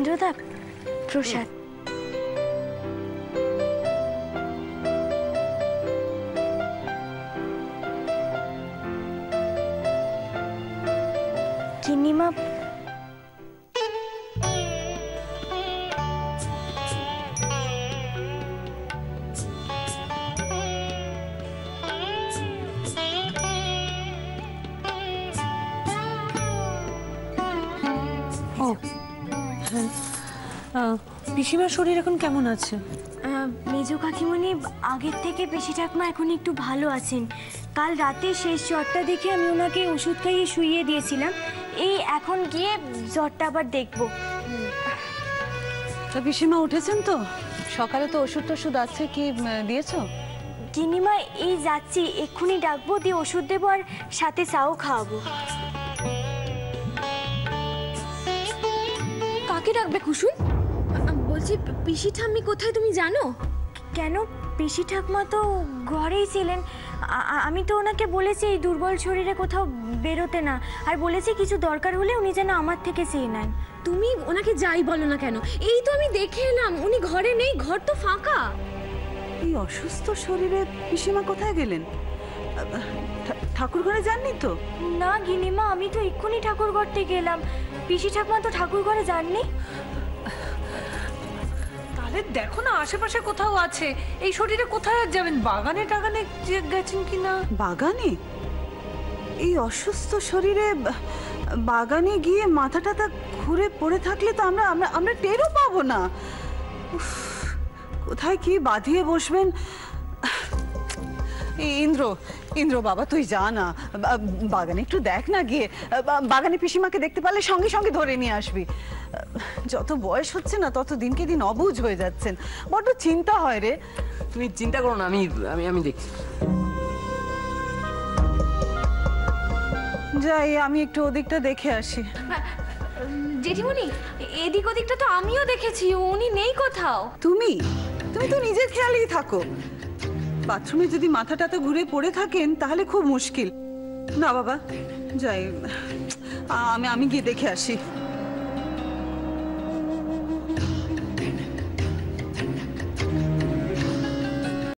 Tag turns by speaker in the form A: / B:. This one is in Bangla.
A: ইন্দ্রদা, প্রসাদ। গিন্নিমা,
B: পিসিমার শরীর এখন কেমন আছে?
A: মেজো কাকিমণি আগের থেকে পিসি ঠাকুমা এখন একটু ভালো আছেন। কাল রাতে শেষ জ্বরটা দেখে আমি ওনাকে ওষুধ খাইয়ে শুইয়ে দিয়েছিলাম। এই এখন গিয়ে জ্বরটা আবার দেখবো।
B: তা পিসিমা উঠেছেন তো? সকালে তো ওষুধ টষুধ আছে, কি দিয়েছো?
A: গিন্নিমা এই যাচ্ছি, এক্ষুনি ডাকবো, দিয়ে ওষুধ দেবো আর সাথে চাও খাওয়াবো।
C: কাকে ডাকবে কুসুম? বলছি পিসি ঠাম্মি কোথায় তুমি জানো?
A: কেন, পিসি ঠাকুমা তো ঘরেই ছিলেন। আমি তো ওনাকে বলেছি এই দুর্বল শরীরে কোথাও বেরোতে না, আর বলেছি কিছু দরকার হলে উনি যেন আমার থেকে চেয়ে নেন।
C: তুমি ওনাকে যাই বলো না কেন, এই তো আমি দেখে এলাম উনি ঘরে নেই, ঘর তো ফাঁকা।
B: এই অসুস্থ শরীরে পিসিমা কোথায় গেলেন? ঠাকুর ঘরে যাননি তো?
A: না গিন্নিমা, আমি তো এক্ষুনি ঠাকুর ঘর থেকে এলাম। পিসি ঠাকুমা তো ঠাকুর ঘরে যাননি।
D: তাহলে দেখো না আশেপাশে কোথাও আছে। এই শরীরে কোথায় আর যাবেন? বাগানে টাগানে গেছেন কিনা?
B: বাগানে? এই অসুস্থ শরীরে বাগানে গিয়ে মাথা টাথা ঘুরে পড়ে থাকলে তো আমরা টেরও পাবো না। কোথায় কি বাঁধিয়ে বসবেন। ইন্দ্র বাবা, তুই যা না, বাগানে একটু দেখ না গিয়ে। বাগানে পিসিমাকে দেখতে পারলে সঙ্গে সঙ্গে ধরে নিয়ে আসবি। যত বয়স হচ্ছে না তত দিনকে দিন অবুঝ হয়ে যাচ্ছেন, বড্ড চিন্তা হয় রে।
E: তুমি চিন্তা করো না, আমি দেখছি।
B: যাই, আমি একটু ওদিকটা দেখে আসি।
C: জেঠিমণি, এদিক ওদিকটা তো আমিও দেখেছি, উনি নেই কোথাও।
B: তুমি তো নিজের খেয়ালেই থাকো। বাথরুমে যদি মাথা টাথা ঘুরে পড়ে থাকেন তাহলে খুব মুশকিল। না বাবা, যাই, আমি গিয়ে দেখে আসি।